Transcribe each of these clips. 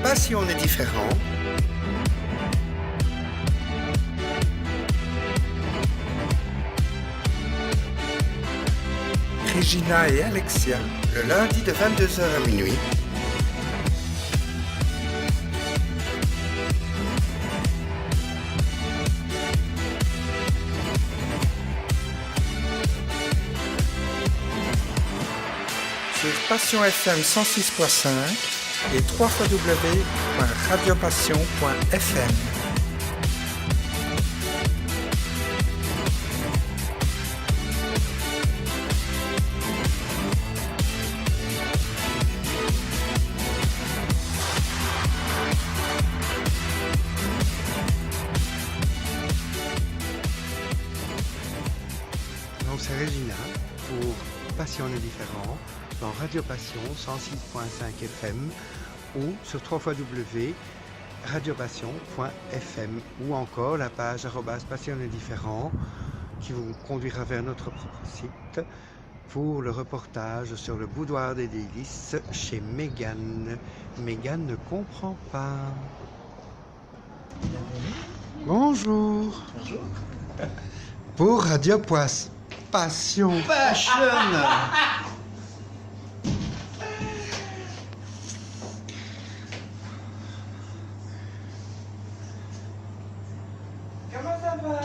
Passion est différent. Regina et Alexia, le lundi de 22h à minuit. Sur Passion FM 106.5 et www.radiopassion.fm. Donc c'est Regina pour Passion est différent dans Radio Passion 106.5 FM ou sur www.radiopassion.fm ou encore la page @passion est différent qui vous conduira vers notre propre site pour le reportage sur le boudoir des délices chez Mégane. Mégane ne comprend pas. Bonjour. Bonjour. Pour Radio Passion. Comment ça va?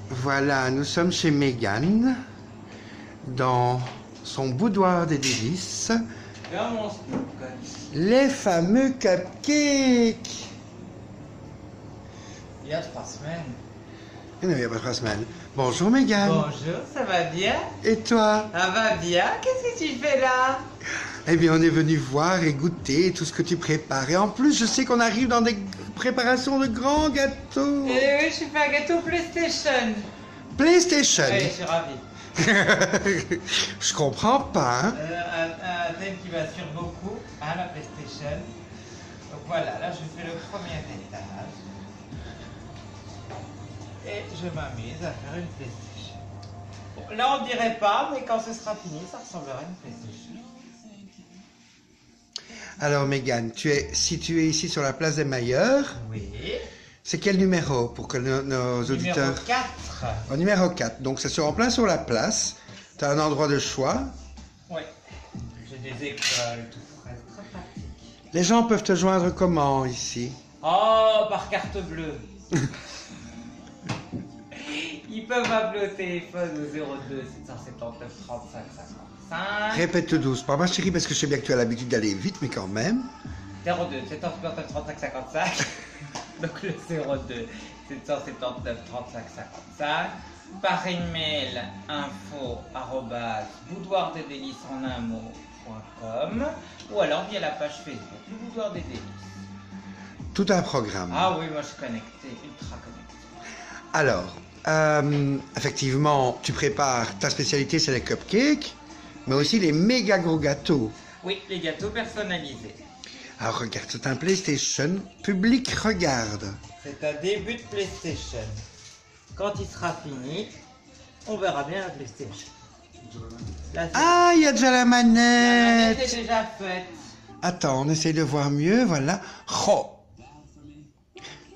Voilà, nous sommes chez Mégane, dans son boudoir des délices, Dans mon snook. les fameux cupcakes. Il y a 3 semaines. Il n'y a pas 3 semaines. Bonjour Mégane. Bonjour, ça va bien? Et toi? Ça va bien? Qu'est-ce que tu fais là? Eh bien, on est venu voir et goûter tout ce que tu prépares. Et en plus, je sais qu'on arrive dans des préparations de grands gâteaux. Eh oui, je fais un gâteau PlayStation. PlayStation. Oui, je suis ravi. Je comprends pas, hein? Un thème qui m'assure beaucoup, hein, la PlayStation. Donc voilà, là je fais le premier étage. Et je m'amuse à faire une PlayStation. Bon, là on dirait pas, mais quand ce sera fini, ça ressemblera à une PlayStation. Alors Mégane, tu es située ici sur la place des Mailleurs. Oui. C'est quel numéro pour que nos auditeurs... Numéro 4. Au numéro 4. Donc c'est en plein sur la place. Tu as un endroit de choix. Oui. J'ai des écoles, tout frais, très pratique. Les gens peuvent te joindre comment ici? Oh, par carte bleue. Ils peuvent m'appeler au téléphone au 02 779 35 55. Répète doucement, ma chérie, parce que je sais bien que tu as l'habitude d'aller vite, mais quand même. 02 779 35 55. Donc le 02 779 35 55. Par email info@boudoirdesdélices en un mot.com ou alors via la page Facebook, le Boudoir des Délices. Tout un programme. Ah oui, moi je suis connecté, ultra connecté. Alors, effectivement, tu prépares, ta spécialité c'est les cupcakes, mais aussi les méga gros gâteaux. Oui, les gâteaux personnalisés. Alors regarde, c'est un PlayStation, public regarde. C'est un début de PlayStation. Quand il sera fini, on verra bien la PlayStation. Là, Ah, il y a déjà la la manette manette. est déjà faite. Attends, on essaye de voir mieux, voilà. Oh.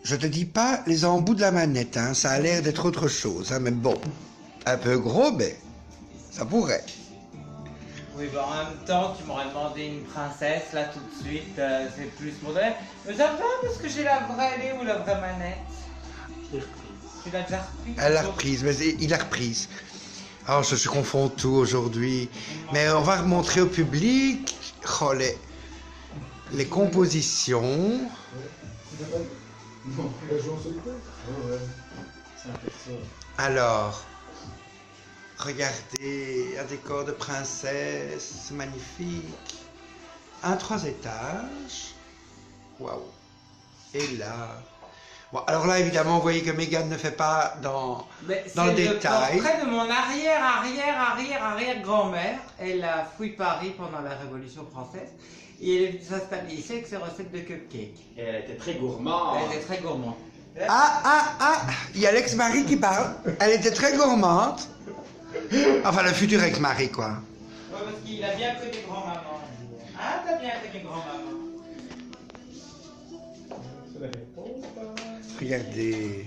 Je te dis pas les embouts de la manette, hein. Ça a l'air d'être autre chose, hein, mais bon. Un peu gros, mais ça pourrait. Oui, bah en même temps, tu m'aurais demandé une princesse, là tout de suite, c'est plus moderne. Mais ça va parce que j'ai la vraie, elle est où la vraie manette? Tu l'as déjà reprise? Elle l'a reprise, mais il l'a reprise. Oh, je confonds tout aujourd'hui. Mais on va remontrer au public oh, les compositions. Alors, regardez, un décor de princesse, magnifique. Un 3 étages. Waouh. Et là... Bon, alors là, évidemment, vous voyez que Mégane ne fait pas dans le détail. C'est le portrait de mon arrière-grand-mère. Elle a fouillé Paris pendant la Révolution française. Et elle s'est installée ici avec ses recettes de cupcakes. Et elle était très gourmande. Elle était très gourmande. Ah, il y a l'ex-mari qui parle. Elle était très gourmande. Enfin, le futur ex-mari, quoi. Ouais, parce qu'il a bien connu grand-maman. Ah, t'as bien avec les grands-mamans. Regardez.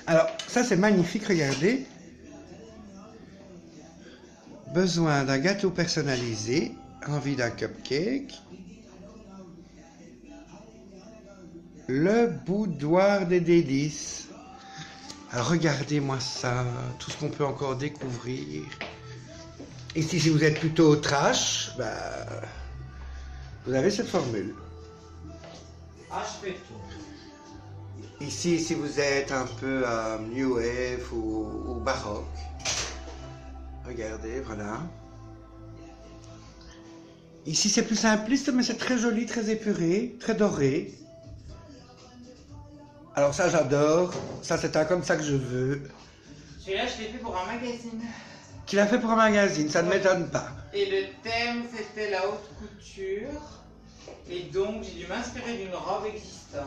Alors, ça c'est magnifique, regardez. Besoin d'un gâteau personnalisé, envie d'un cupcake. Le boudoir des délices. Alors regardez-moi ça, tout ce qu'on peut encore découvrir. Ici, si vous êtes plutôt trash, bah, vous avez cette formule. Ah, je fais tout. Ici, si vous êtes un peu New Wave ou baroque, regardez, voilà. Ici, c'est plus simpliste, mais c'est très joli, très épuré, très doré. Alors ça, j'adore. Ça, c'est un comme ça que je veux. Celui-là, je l'ai fait pour un magazine. Tu l'as fait pour un magazine, ça ne m'étonne pas. Et le thème, c'était la haute couture. Et donc, j'ai dû m'inspirer d'une robe existante.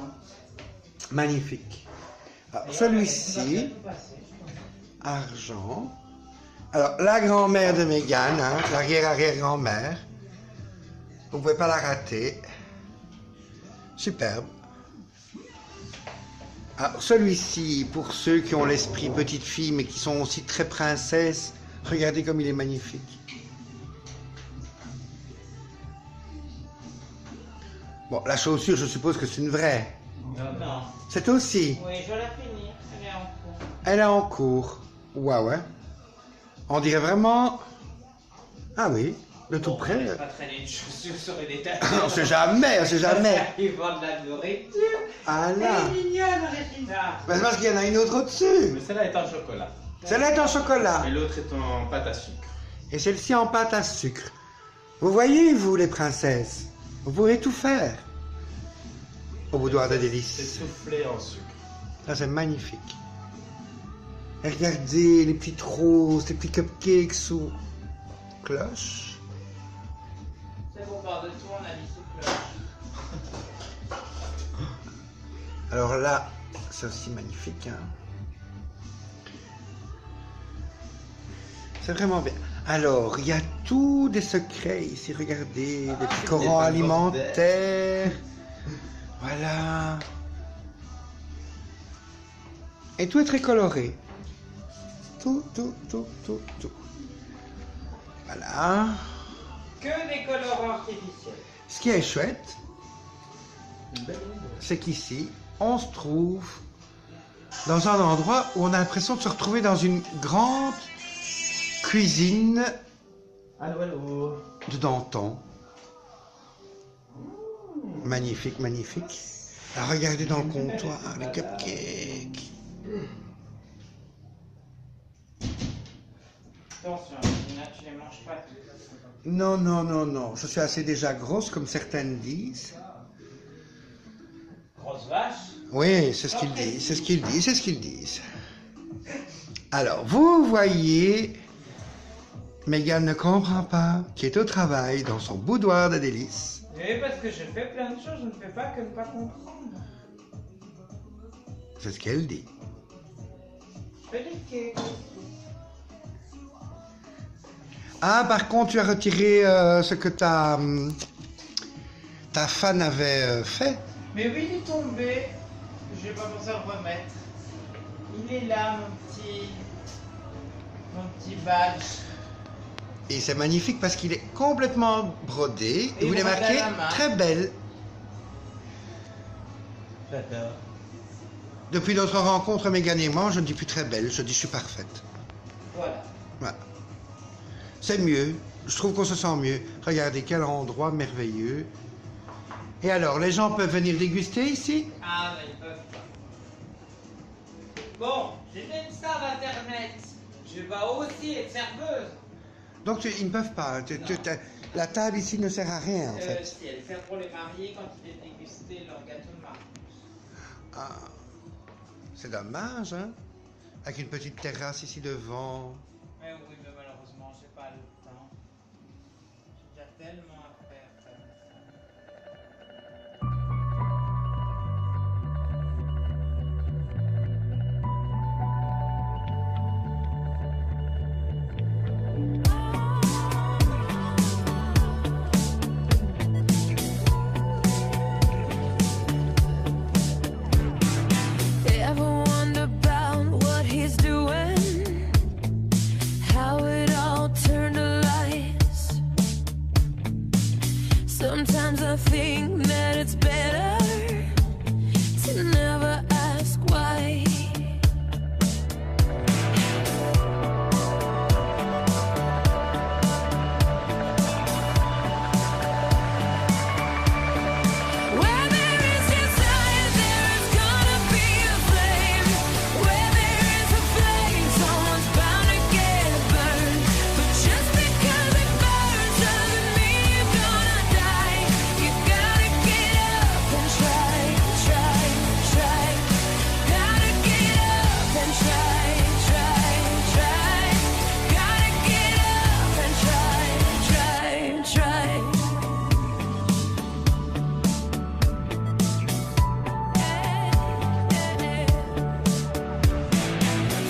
Magnifique. Alors, celui-ci, argent. Alors, la grand-mère de Mégane, hein, l'arrière-arrière-grand-mère. Vous ne pouvez pas la rater. Superbe. Alors, celui-ci, pour ceux qui ont l'esprit petite fille, mais qui sont aussi très princesses, regardez comme il est magnifique. Bon, la chaussure, je suppose que c'est une vraie. Non. C'est aussi. Oui, je vais la finir. Elle est en cours. Elle est en cours. Waouh, ouais. On dirait vraiment... Ah oui, de tout près. Je vais pas traîner une chaussure sur une étagère. On sait jamais, on sait jamais. Ils vendent de la nourriture. Ah là. Elle est mignonne, Regina. Ben, c'est parce qu'il y en a une autre au-dessus. Mais celle-là est en chocolat. Celle-là est en chocolat. Et l'autre est en pâte à sucre. Et celle-ci en pâte à sucre. Vous voyez, vous, les princesses, vous pourrez tout faire au boudoir de C'est délices. soufflé en sucre. Ça, c'est magnifique. Et regardez les petites roses, les petits cupcakes sous cloche. C'est bon, par-dessus, on a mis sous cloche. Alors là, c'est aussi magnifique. Hein. C'est vraiment bien. Alors, il y a tous des secrets ici. Regardez, des petits corans alimentaires. Voilà. Et tout est très coloré. Tout. Voilà. Que des colorants artificiels. Ce qui est chouette, c'est qu'ici, on se trouve dans un endroit où on a l'impression de se retrouver dans une grande cuisine Allô, allô. de Danton. Magnifique, magnifique. Alors, regardez dans le comptoir, les cupcakes. Attention, Regina, tu les manges pas toutes. Non. Je suis assez déjà grosse, comme certaines disent. Grosse vache. Oui, c'est ce qu'ils disent. Alors, vous voyez, Mégane ne comprend pas, qui est au travail dans son boudoir de délices. Oui, parce que je fais plein de choses, je ne fais pas que ne pas comprendre. C'est ce qu'elle dit. Je fais des cakes. Ah, par contre, tu as retiré ce que ta fan avait fait. Mais oui, il est tombé. Je vais pas penser à le remettre. Il est là, mon petit badge. Et c'est magnifique parce qu'il est complètement brodé. Et vous l'avez brodé marqué à la main. très belle. J'adore. Depuis notre rencontre, Mégane et moi, je ne dis plus très belle, je dis je suis parfaite. Voilà. Voilà. C'est mieux. Je trouve qu'on se sent mieux. Regardez quel endroit merveilleux. Et alors, les gens peuvent venir déguster ici? Ah, mais ils peuvent pas. Bon, j'ai une star d'internet. Je vais aussi être serveuse. Donc, ils ne peuvent pas. La table ici ne sert à rien, en fait. Si, elle sert pour les mariés quand ils viennent déguster leur gâteau de mariage. Ah, c'est dommage, hein? Avec une petite terrasse ici devant. Mais oui, mais malheureusement, j'ai pas le temps. J'ai déjà tellement à faire. Sometimes I think that it's better to never ask why. Where there is desire, there is gonna be a flame. Where there is a flame, someone's bound to get burned. But just because it burns doesn't mean you're gonna die. You gotta get up and try, try, try. Gotta get up and try, try, try. Gotta get up and try, try, try.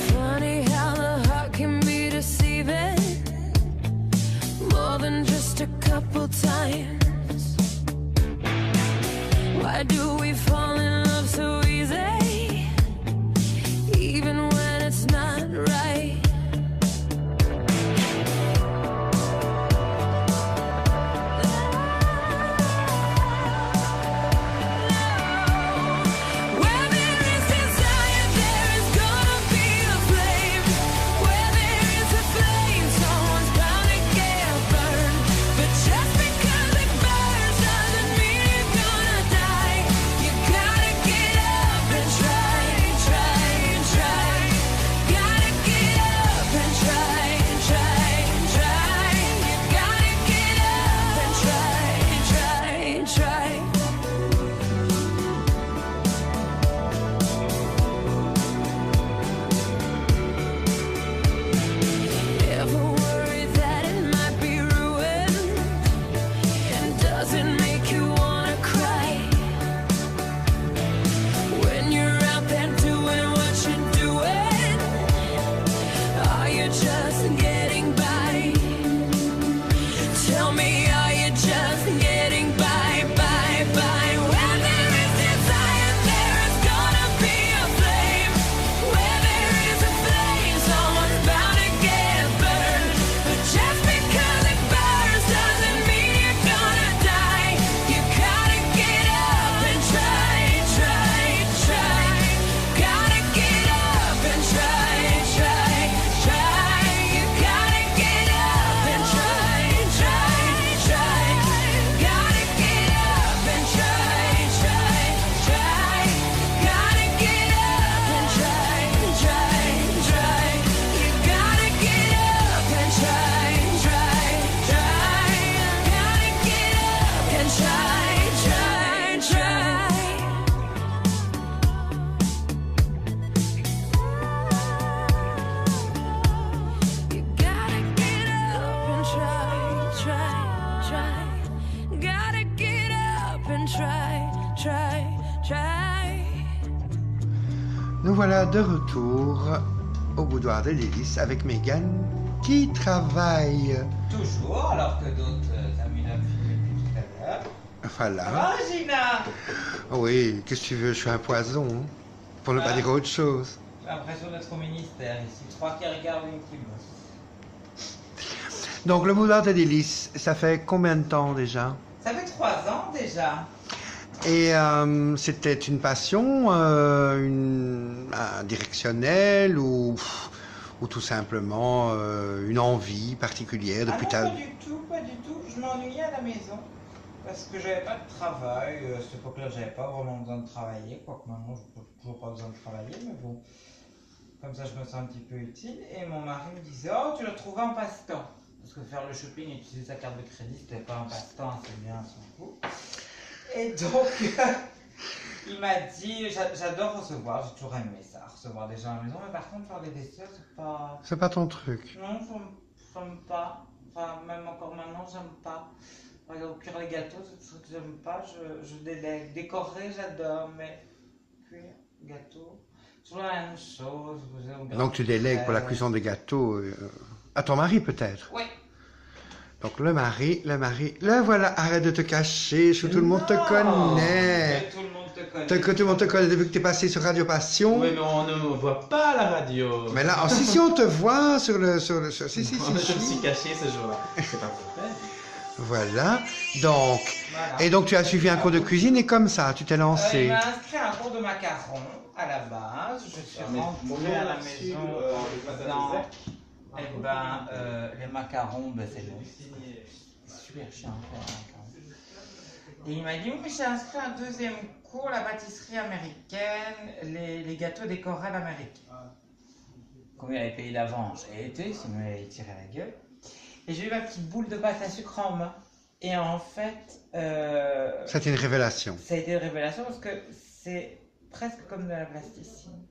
Funny how the heart can be deceiving more than just a couple times. Why do we fall in love so easy, even when it's not right? Where there is desire, there is gonna be a flame. Where there is a flame, someone's bound to get burned. But just because it burns doesn't mean you're gonna die. You gotta get up and try, try, try. Gotta get up and try, try, try. You gotta get up and try, try, try. Ever worry that it might be ruined? And does it make you wanna cry? When you're out there doing what you're doing, are you just getting by? Tell me, are you just getting by, by, by? Where there is desire, there is gonna be a flame. Where there is a flame, someone's bound to get burned. But just because it burns doesn't mean you're gonna die. You gotta get up and try, try, try. Gotta get up and try, try, try. You gotta get up and try, try, try. Gotta get up and try, try, try. Gotta get up and try, try, try. You gotta get up and try, try, try. Gotta get up and try, try, try. You gotta get up and try, try, try. Gotta get up and try, try, try. Nous voilà de retour au boudoir des délices avec Megan qui travaille. Toujours, alors que d'autres amis la filent depuis tout à l'heure. Voilà. Ah, Gina! Oui, qu'est-ce que tu veux, je suis un poison, hein, pour ne pas dire autre chose. J'ai l'impression d'être au ministère ici. 3 qui regardent, une qui bosse. Donc le boudoir des délices, ça fait combien de temps déjà? Ça fait 3 ans déjà. Et c'était une passion, un directionnel ou tout simplement une envie particulière depuis Ah non, pas du tout, pas du tout. Je m'ennuyais à la maison parce que j'avais pas de travail. À cette époque-là, j'avais pas vraiment besoin de travailler. Quoique maintenant, je n'ai toujours pas besoin de travailler, mais bon, comme ça, je me sens un petit peu utile. Et mon mari me disait, oh, tu l'as trouvé en passe-temps. Parce que faire le shopping et utiliser sa carte de crédit, c'était pas un passe-temps assez bien à son coup. Et donc, il m'a dit, j'adore recevoir, j'ai toujours aimé ça, recevoir des gens à la maison, mais par contre, faire des desserts, c'est pas... C'est pas ton truc. Non, j'aime pas. Enfin, même encore maintenant, j'aime pas. Par exemple, cuire les gâteaux, c'est des trucs que j'aime pas, je délègue. Décorer, j'adore, mais cuire, gâteau, toujours la même chose. Donc tu délègues pour la cuisson des gâteaux à ton mari peut-être? Oui. Donc le mari, le voilà, arrête de te cacher, tout le monde te connaît. Tout le monde te connaît. Que tout le monde te connaît depuis que tu es passé sur Radio Passion. Oui, mais on ne me voit pas à la radio. Mais là, si on te voit sur le... Si. Je me suis caché ce jour-là. C'est pas vrai. Voilà. Donc, Voilà. et donc tu as suivi un cours de cuisine et comme ça, tu t'es Il lancé. m'a inscrit à un cours de macarons à la base. Je suis rentrée à la maison en disant eh ben, les macarons, ben, c'est bon. C'est super chiant à faire, les macarons. Et il m'a dit oui, j'ai inscrit un deuxième cours, la pâtisserie américaine, les gâteaux décorés américains. Comme il avait payé d'avance, j'ai été, sinon il allait tirer la gueule. Et j'ai eu ma petite boule de pâte à sucre en main. Et en fait, C'était une révélation. ça a été une révélation parce que c'est presque comme de la plasticine.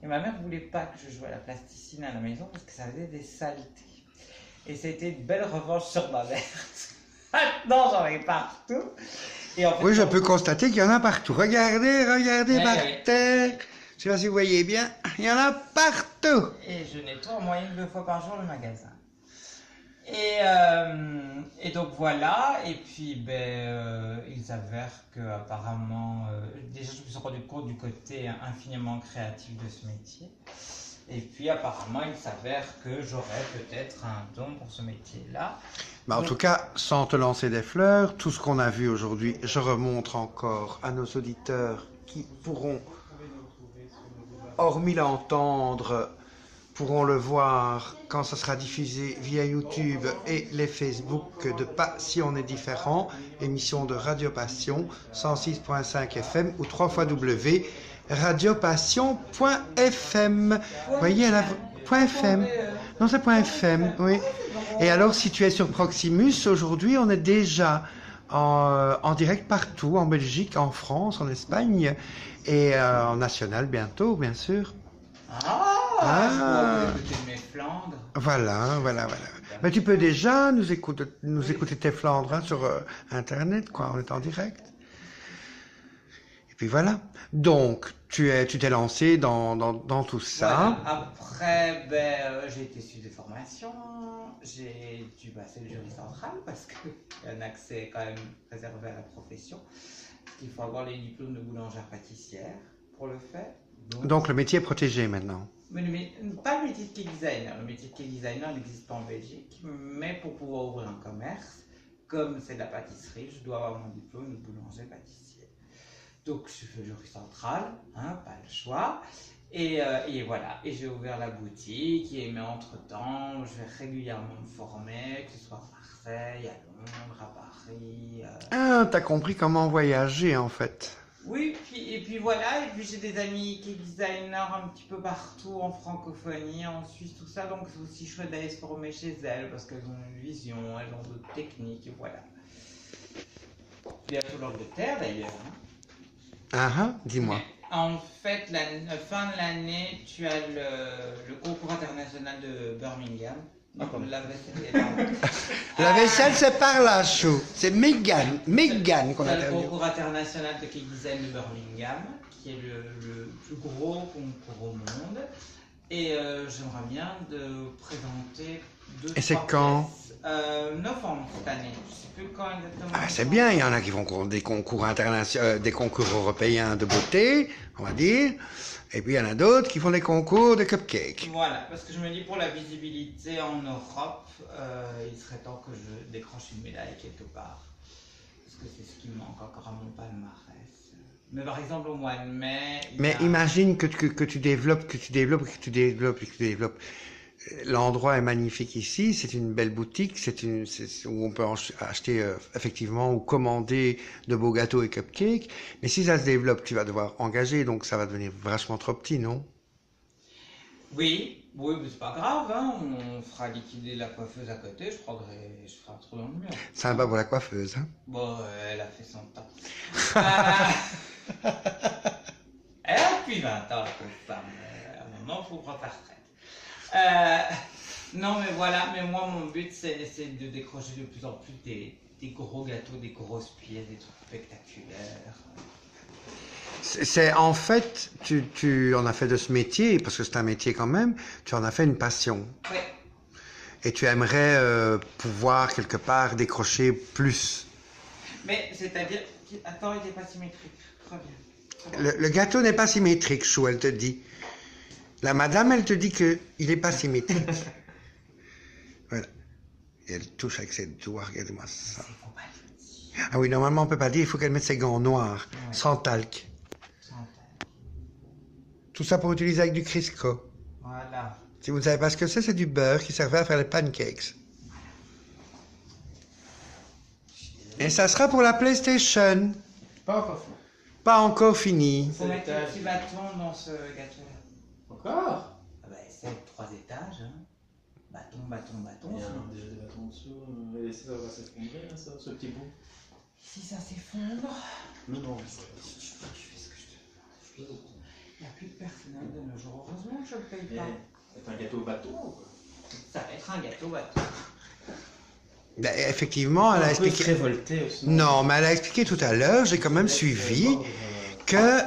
Et ma mère voulait pas que je joue à la plasticine à la maison parce que ça faisait des saletés. Et c'était une belle revanche sur ma mère. Maintenant, j'en ai partout. Et en fait, Oui, je peux constater qu'il y en a partout. Regardez Ouais, par ouais. terre. Je sais pas si vous voyez bien. Il y en a partout. Et je nettoie en moyenne 2 fois par jour le magasin. Et donc voilà, et puis il s'avère que apparemment, déjà je me suis rendu compte du côté infiniment créatif de ce métier. Et puis apparemment il s'avère que j'aurais peut-être un don pour ce métier-là. Bah, en tout cas, sans te lancer des fleurs, tout ce qu'on a vu aujourd'hui, je remontre encore à nos auditeurs qui pourront, hormis l'entendre, pourront le voir quand ça sera diffusé via YouTube et les Facebook de Pas si on est différent, émission de Radio Passion, 106.5 FM ou www.radiopassion.fm. Vous voyez, .fm. Non, c'est .fm, oui. Et alors, si tu es sur Proximus, aujourd'hui, on est déjà en direct partout, en Belgique, en France, en Espagne et en national bientôt, bien sûr. Ah, je pourrais écouter de mes Flandres. Voilà. Mais tu peux déjà nous écouter tes Flandres hein, sur Internet, quoi, on est en direct. Et puis voilà. Donc, tu t'es lancé dans tout ça. Voilà. Après, j'ai été suivre des formations. J'ai dû passer le jury central parce qu'il y a un accès quand même réservé à la profession. Il faut avoir les diplômes de boulangère-pâtissière pour le faire. Donc le métier est protégé maintenant. Mais pas le métier de cake designer. Le métier de cake designer n'existe pas en Belgique. Mais pour pouvoir ouvrir un commerce, comme c'est de la pâtisserie, je dois avoir mon diplôme de boulanger-pâtissier. Donc je fais le jury central, hein, pas le choix. Et voilà, et j'ai ouvert la boutique, mais entre-temps, je vais régulièrement me former, que ce soit à Marseille, à Londres, à Paris. Ah, t'as compris comment voyager en fait. Oui, et puis voilà, et puis j'ai des amis qui sont designers un petit peu partout en francophonie, en Suisse, tout ça, donc c'est aussi chouette d'aller se former chez elles parce qu'elles ont une vision, elles ont d'autres techniques, et voilà. Bientôt l'Angleterre d'ailleurs. Hein. Dis-moi. En fait, la fin de l'année, tu as le concours international de Birmingham. Donc, la vaisselle est là. La vaisselle, c'est par là, chou. C'est Megan qu'on Tu a as le interviewé. concours international de cake design de Birmingham, qui est le plus gros concours au monde. Et j'aimerais bien de présenter Et c'est quand? Novembre cette année. Je sais plus quand exactement. Ah, c'est bien, il y en a qui vont des concours internationaux, des concours européens de beauté, on va dire. Et puis il y en a d'autres qui font des concours de cupcakes. Voilà, parce que je me dis pour la visibilité en Europe, il serait temps que je décroche une médaille quelque part. Parce que c'est ce qui me manque encore à mon palmarès. Mais par exemple au mois de mai... Mais imagine que tu développes. L'endroit est magnifique ici, c'est une belle boutique, où on peut acheter effectivement ou commander de beaux gâteaux et cupcakes. Mais si ça se développe, tu vas devoir engager, donc ça va devenir vachement trop petit, non? Oui, mais c'est pas grave, hein. On fera liquider la coiffeuse à côté, je ferai un trou dans le mur. Sympa pour la coiffeuse, hein? Bon, elle a fait son temps. Elle a depuis 20 ans, la pauvre femme. À un moment, il faut prendre sa retraite. Non, mais voilà, mais moi, mon but, c'est de décrocher de plus en plus des gros gâteaux, des grosses pièces, des trucs spectaculaires. C'est en fait, tu en as fait de ce métier, parce que c'est un métier quand même, tu en as fait une passion. Oui. Et tu aimerais pouvoir quelque part décrocher plus. Mais c'est-à-dire, attends, il n'est pas symétrique. Reviens. Le gâteau n'est pas symétrique, Chou, elle te dit. La madame, elle te dit qu'il n'est pas symétrique. Voilà. Et elle touche avec ses doigts, regardez-moi ça. Il faut pas le dire. Ah oui, normalement on peut pas dire, il faut qu'elle mette ses gants noirs, Ouais. sans talc. Sans talc. Tout ça pour utiliser avec du Crisco. Voilà. Si vous ne savez pas ce que c'est du beurre qui servait à faire les pancakes. Et ça sera pour la PlayStation. Pas encore fait. Pas encore fini. Il faut mettre le petit bâton dans ce gâteau-là. Encore? Ah bah, c'est 3 étages. Hein. Bâton, bâton, bâton. Il y a déjà des bâtons dessous. Et ça va s'effondrer, là, ça, ce petit bout. Si ça s'effondre, Non, non. je fais ce que je te demande. Il n'y a plus de personnel de nos jours. Heureusement que je ne le paye Et pas. c'est un gâteau bâton ou quoi? Ça va être un gâteau bâton. Ben, effectivement, elle a On peut se expliqué... révolter aussi. Non, mais elle a expliqué tout à l'heure, j'ai quand même suivi, que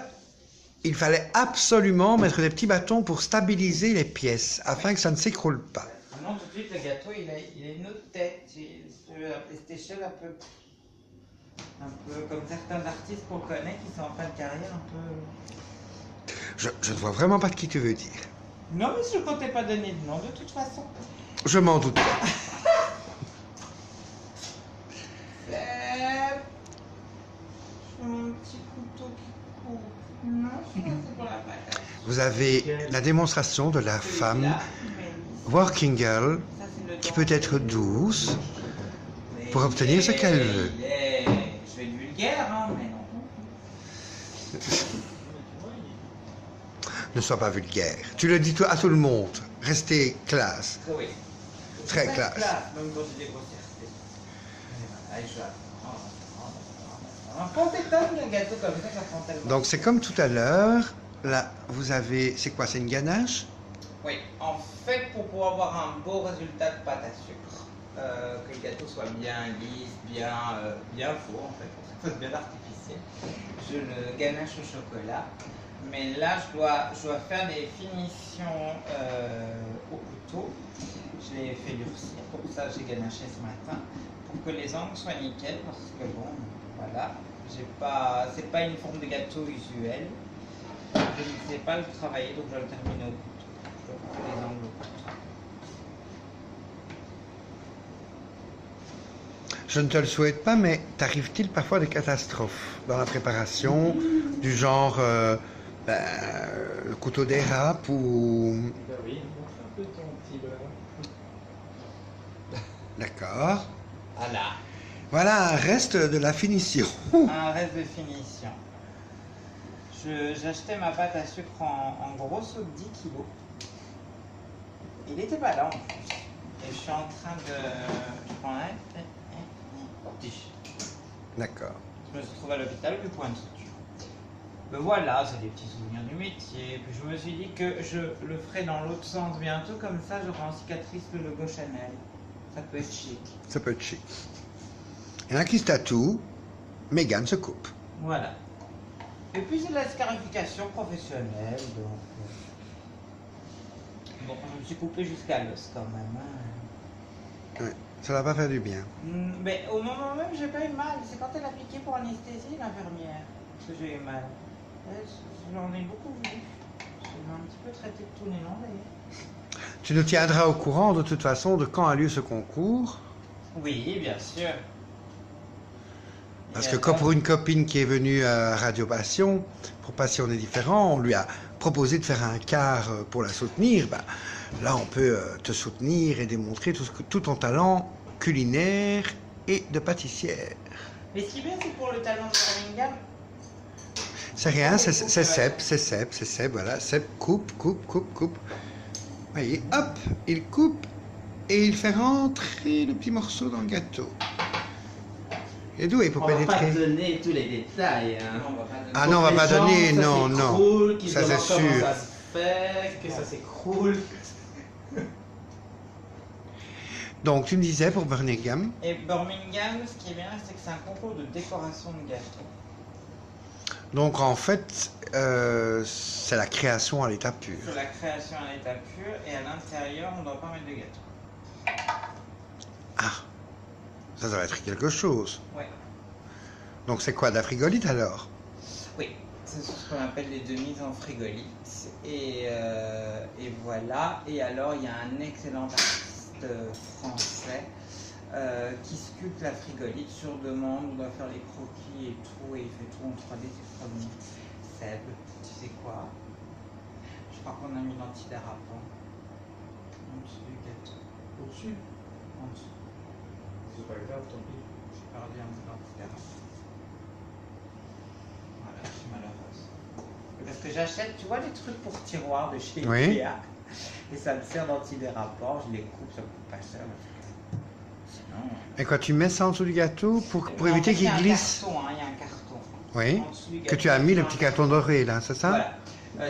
il fallait absolument mettre des petits bâtons pour stabiliser les pièces, afin que ça ne s'écroule pas. Maintenant, tout de suite, le gâteau, il a une autre tête. La PlayStation, un peu comme certains artistes qu'on connaît qui sont en fin de carrière, un peu... Je ne vois vraiment pas de qui tu veux dire. Non, mais je ne comptais pas donner de nom, de toute façon. Je m'en doute pas. Mon petit couteau qui coupe. Non, ça, c'est pour la patate. Vous avez la démonstration de la femme Celui-là, mais working girl ça, c'est le qui dent. peut être douce Mais pour obtenir ce qu'elle veut. Je vais être vulgaire, hein, mais non. Ne sois pas vulgaire. Tu le dis à tout le monde. Restez classe. Oui. Très Très classe. même quand j'ai des grossièretés. Et voilà, et je vais apprendre. Quand t'étonnes un gâteau comme ça prend tellement. Donc c'est comme tout à l'heure. Là, vous avez... C'est quoi? C'est une ganache? Oui, en fait, pour pouvoir avoir un beau résultat de pâte à sucre, que le gâteau soit bien lisse, bien faux, en fait, pour que ça fasse bien artificiel, je le ganache au chocolat. Mais là, je dois faire des finitions au couteau. Je l'ai fait durcir, pour ça j'ai ganaché ce matin, pour que les angles soient nickel, parce que bon, voilà, c'est pas une forme de gâteau usuelle. Je ne sais pas le travailler, donc je vais le terminer au couteau. Je vais couper les angles au couteau. Je ne te le souhaite pas, mais t'arrive-t-il parfois des catastrophes dans la préparation, du genre le couteau dérap ou... Ben oui, c'est un peu ton petit beurre. D'accord. Voilà, Voilà un reste de la finition. un reste de finition. J'achetais ma pâte à sucre en gros saut de 10 kg. Il n'était pas là en plus. Et je suis en train de... Je prends un... D'accord. Je me suis trouvé à l'hôpital, plus point de suture. Ben voilà, c'est des petits souvenirs du métier. Puis je me suis dit que je le ferai dans l'autre sens bientôt, comme ça j'aurai en cicatrice le logo Chanel. Ça peut être chic. Ça peut être chic. Il y en a qui se tatouent, Mégane se coupe. Voilà. Et puis c'est de la scarification professionnelle, donc... Bon, je me suis coupé jusqu'à l'os quand même. Hein. Ouais, ça va pas faire du bien. Mais au moment même, j'ai pas eu mal. C'est quand elle a piqué pour anesthésie, l'infirmière, que j'ai eu mal. J'en ai beaucoup vu. Je l'ai un petit peu traité de tout néant d'ailleurs. Tu nous tiendras au courant de toute façon de quand a lieu ce concours. Oui, bien sûr. Parce que comme pour une copine qui est venue à Radio Passion, pour Passion est différent, on lui a proposé de faire un quart pour la soutenir. Ben, là, on peut te soutenir et démontrer tout ton talent culinaire et de pâtissière. Mais ce qui est bien, c'est pour le talent de Birmingham. C'est rien, c'est Seb, voilà. Seb coupe. Voyez, hop, il coupe et il fait rentrer le petit morceau dans le gâteau. Et d'où il faut On va pas pénétrer? donner tous les détails. Hein. Non, on va pas donner. Ah non, on va pas donner, non. Ça Ça, c'est c'est sûr. Comment ça se fait, que ça s'écroule. Donc, tu me disais pour Birmingham, Et Birmingham, ce qui est bien, c'est que c'est un concours de décoration de gâteaux. donc en fait, c'est la création à l'état pur. C'est la création à l'état pur, et à l'intérieur, on ne doit pas mettre de gâteau. Ah, ça va être quelque chose. Ouais. Donc c'est quoi, de la frigolite alors? Oui, c'est ce qu'on appelle les demises en frigolite. Et voilà. Et alors, il y a un excellent artiste français qui sculpte la frigolite sur demande. On doit faire les croquis et tout, et il fait tout en 3D, c'est trop bien. Seb, tu sais quoi? Je crois qu'on a mis l'antidérapant en dessous du gâteau. Au-dessus? En dessous. C'est pas grave, tant pis. J'ai perdu un peu d'antidérapant. Voilà, je suis malheureuse. Parce que j'achète, tu vois, les trucs pour tiroirs de chez Oui. Ikea. Et ça me sert d'antidérapant, je les coupe, ça me coûte pas cher. Sinon. Et quand tu mets ça en dessous du gâteau pour éviter qu'il glisse. Il y a un carton. Oui. En dessous du Que gâteau, tu as mis il y le a petit un carton doré là, c'est ça? Voilà.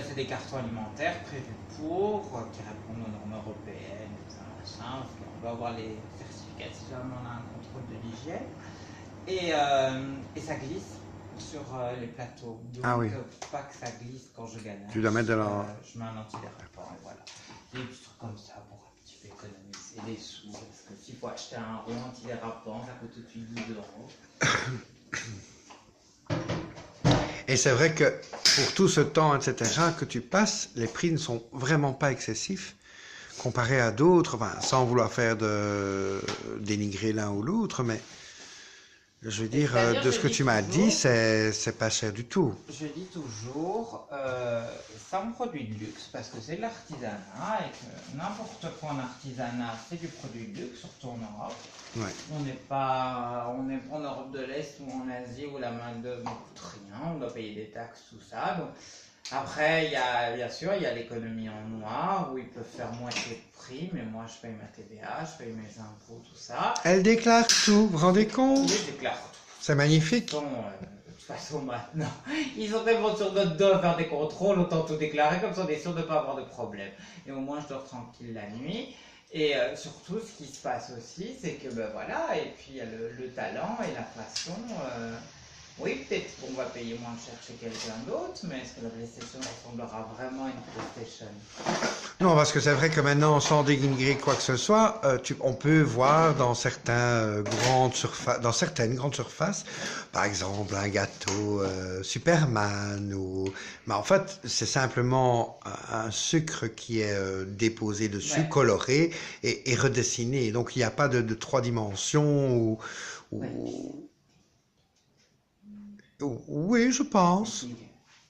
C'est des cartons alimentaires prévus pour, qui répondent aux normes européennes, tout ça, machin, parce qu'on doit avoir les certificats si jamais on a un contrôle de l'hygiène. Et ça glisse sur les plateaux. Donc, Ah oui. pour pas que ça glisse quand je ganache, Tu dois mettre de la- je mets un antidérapant et voilà. Des petits trucs comme ça pour un petit peu économiser des sous, parce que s'il faut acheter un rond antidérapant, ça coûte au-dessus de 12 €. Et c'est vrai que pour tout ce temps, etc., que tu passes, les prix ne sont vraiment pas excessifs comparé à d'autres, enfin, sans vouloir faire de dénigrer l'un ou l'autre, mais je veux dire, c'est-à-dire, de je ce que dis tu m'as toujours- dit, c'est pas cher du tout. Je dis toujours, c'est un produit de luxe parce que c'est de l'artisanat et que n'importe quoi en artisanat, c'est du produit de luxe, surtout en Europe. Ouais. On n'est pas en Europe de l'Est ou en Asie où la main-d'œuvre ne coûte rien, on doit payer des taxes, tout ça. Donc, après, il y a, bien sûr, il y a l'économie en noir où ils peuvent faire moitié de prix, mais moi je paye ma TVA, je paye mes impôts, tout ça. Elle déclare tout, vous vous rendez compte? Je déclare tout. C'est magnifique. De toute façon, maintenant, ils ont tellement sur notre dos à faire des contrôles, autant tout déclarer, comme ça on est sûr de ne pas avoir de problème. Et au moins, je dors tranquille la nuit. Et surtout, ce qui se passe aussi, c'est que, ben voilà, et puis il y a le talent et la façon. Oui, peut-être qu'on va payer moins cher chez quelqu'un d'autre, mais est-ce que la PlayStation ressemblera vraiment à une PlayStation? Non, parce que c'est vrai que maintenant, sans dénigrer quoi que ce soit, on peut voir dans certaines grandes surfaces, par exemple un gâteau Superman, mais en fait, c'est simplement un sucre qui est déposé dessus, Ouais. coloré et redessiné. Donc, il n'y a pas de 3 dimensions ou... Ouais. Oui, je pense.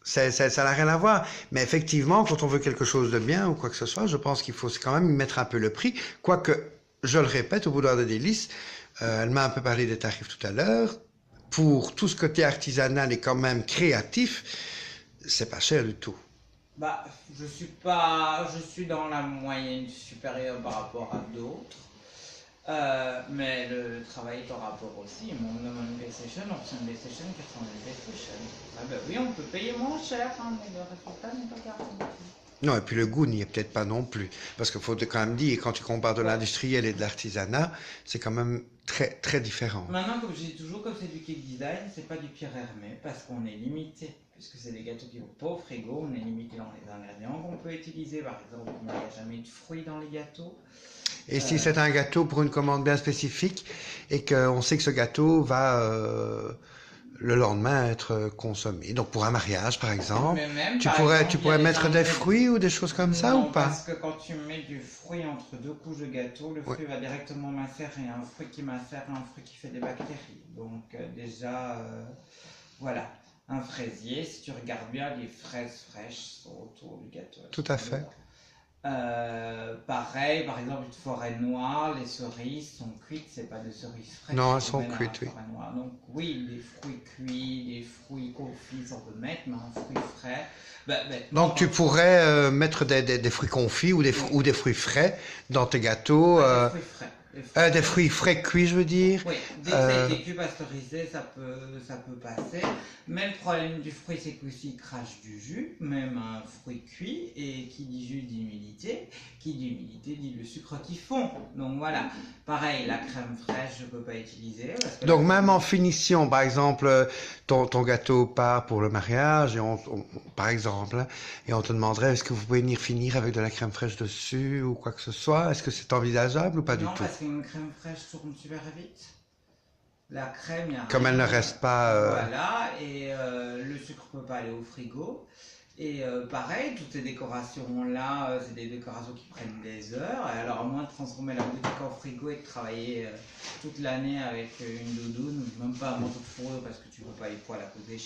Ça n'a rien à voir. Mais effectivement, quand on veut quelque chose de bien ou quoi que ce soit, je pense qu'il faut quand même y mettre un peu le prix. Quoique, je le répète, au Boudoir des Délices, elle m'a un peu parlé des tarifs tout à l'heure. Pour tout ce côté artisanal et quand même créatif, c'est pas cher du tout. Bah, je suis dans la moyenne supérieure par rapport à d'autres. Mais le travail est en rapport aussi. On me demande une PlayStation, on reçoit une PlayStation qui ressemble à une PlayStation. Ah ben oui, on peut payer moins cher, hein, mais le résultat n'est pas garanti. Non, et puis le goût n'y est peut-être pas non plus. Parce qu'il faut quand même dire, quand tu compares de l'industriel et de l'artisanat, c'est quand même très, très différent. Maintenant, comme je dis toujours, comme c'est du cake design, c'est pas du Pierre Hermé, parce qu'on est limité. Puisque c'est des gâteaux qui vont pas au frigo, on est limité dans les ingrédients qu'on peut utiliser. Par exemple, il n'y a jamais de fruits dans les gâteaux. Et si c'est un gâteau pour une commande bien spécifique et qu'on sait que ce gâteau va le lendemain être consommé, donc pour un mariage par exemple, Mais même, tu par pourrais, exemple, tu il y a pourrais des mettre des ingrédients- fruits ou des choses comme ça Non, ou pas? parce que quand tu mets du fruit entre deux couches de gâteau, le fruit va directement macérer. Un fruit qui macère, un fruit qui fait des bactéries. Donc déjà, voilà. Un fraisier, si tu regardes bien, les fraises fraîches sont autour du gâteau. Tout à fait. Pareil, par exemple, une forêt noire, les cerises sont cuites, c'est pas des cerises fraîches. Non, elles qu'on sont met dans la cuites, oui. forêt noire. Donc oui, les fruits cuits, les fruits confits, on peut mettre, mais un fruit frais. Donc tu pourrais mettre des fruits confits ou des fruits frais dans tes gâteaux, des fruits frais. des fruits frais cuits, je veux dire. Oui, dès que ça a été cuit, pasteurisé, ça peut passer. Mais le problème du fruit, c'est qu'aussi il crache du jus, même un fruit cuit, et qui dit jus dit humidité, qui dit humidité dit le sucre qui fond. Donc voilà, pareil, la crème fraîche, je ne peux pas utiliser. Parce que Donc même en finition, par exemple, ton gâteau part pour le mariage, et par exemple, et on te demanderait est-ce que vous pouvez venir finir avec de la crème fraîche dessus ou quoi que ce soit, est-ce que c'est envisageable ou pas du non, tout? parce qu'une crème fraîche tourne super vite. La crème, il y a Comme rien. elle ne reste pas... Voilà, et le sucre peut pas aller au frigo. Et pareil, toutes ces décorations-là, c'est des décorations qui prennent des heures. Et alors, à moins de transformer la boutique en frigo et de travailler toute l'année avec une doudoune, ou même pas un manteau de fourrure parce que tu ne peux pas les poils à cause du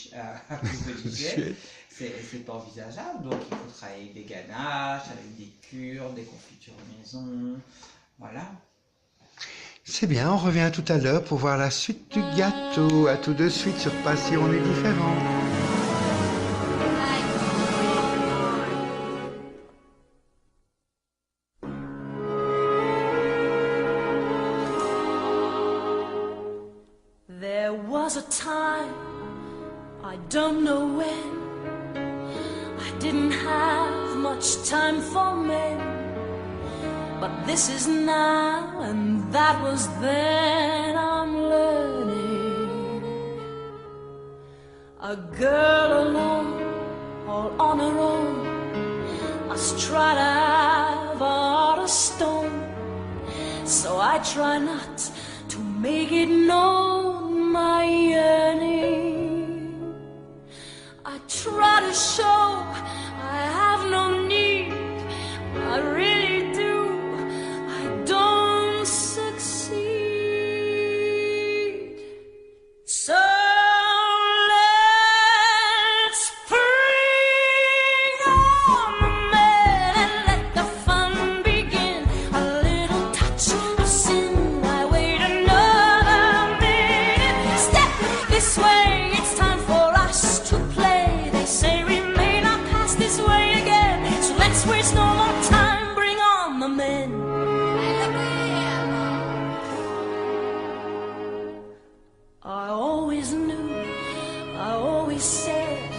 jet, c'est pas envisageable. Donc, il faut travailler avec des ganaches, avec des cures, des confitures maison. Voilà. C'est bien, on revient tout à l'heure pour voir la suite du gâteau. À tout de suite sur Passion est différent. There was a time, I don't know when, I didn't have much time for men, but this is now and that was then. I'm learning. A girl alone, all on her own, must try to have a heart of stone. So I try not to make it known, my yearning. I try to show I have no need, I really do, I don't succeed. So let's bring on the men and let the fun begin. A little touch of sin, I wait another minute. Step this way, it's time for us to play. They say we may not pass this way again, so let's waste no more time, bring on the men. I always knew, I always said,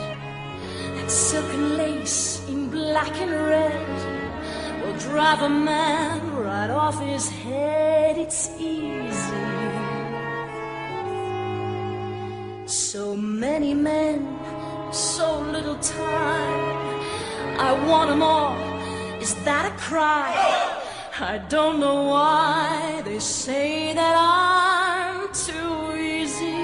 that silk and lace in black and red will drive a man right off his head. It's easy. So many men, so little time. I want them all. Is that a cry? I don't know why they say that I'm too easy.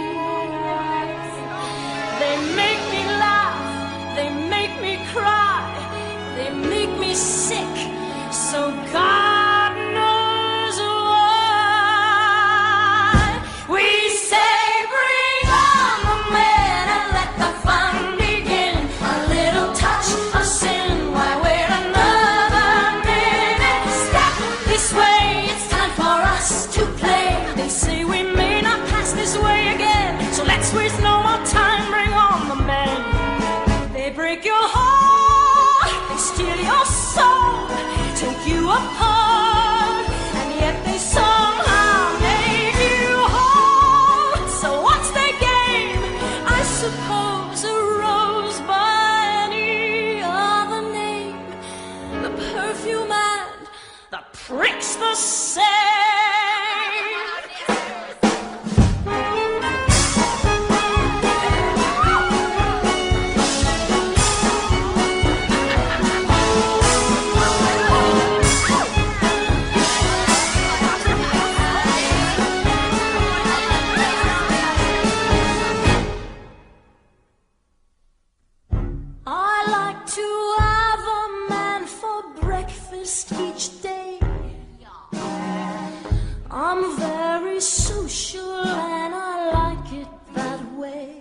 They make me laugh, they make me cry, they make me sick, so God knows why. We say bring on the men and let the fun begin. A little touch of sin, why wait another minute? Step this way, it's time for us to play. They say we may not pass this way again, so let's waste no more time, bring on the men. They break your heart, they steal your soul, take you apart, and yet they somehow make you whole. So what's their game? I suppose a rose by any other name. The perfume and the prick's the same. I like to have a man for breakfast each day. I'm very social and I like it that way.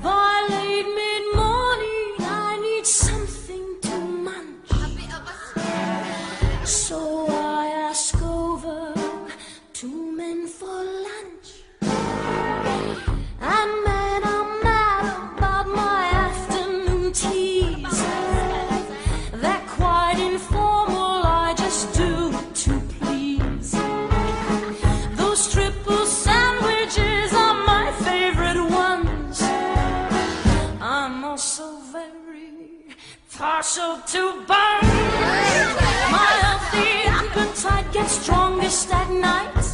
By late mid-morning I need something to munch, so I ask over 2 men for lunch. And men are mad about my afternoon teas. They're quite informal, I just do it to please. Those triple sandwiches are my favorite ones. I'm also very partial to buns. My healthy appetite gets strongest at night.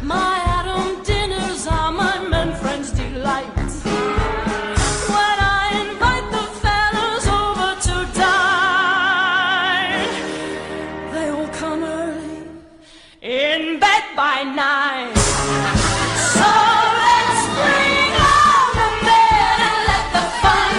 My Adam dinners are my men friends' delight. When I invite the fellas over to dine, they all come early, in bed by 9. So let's bring on the men and let the fun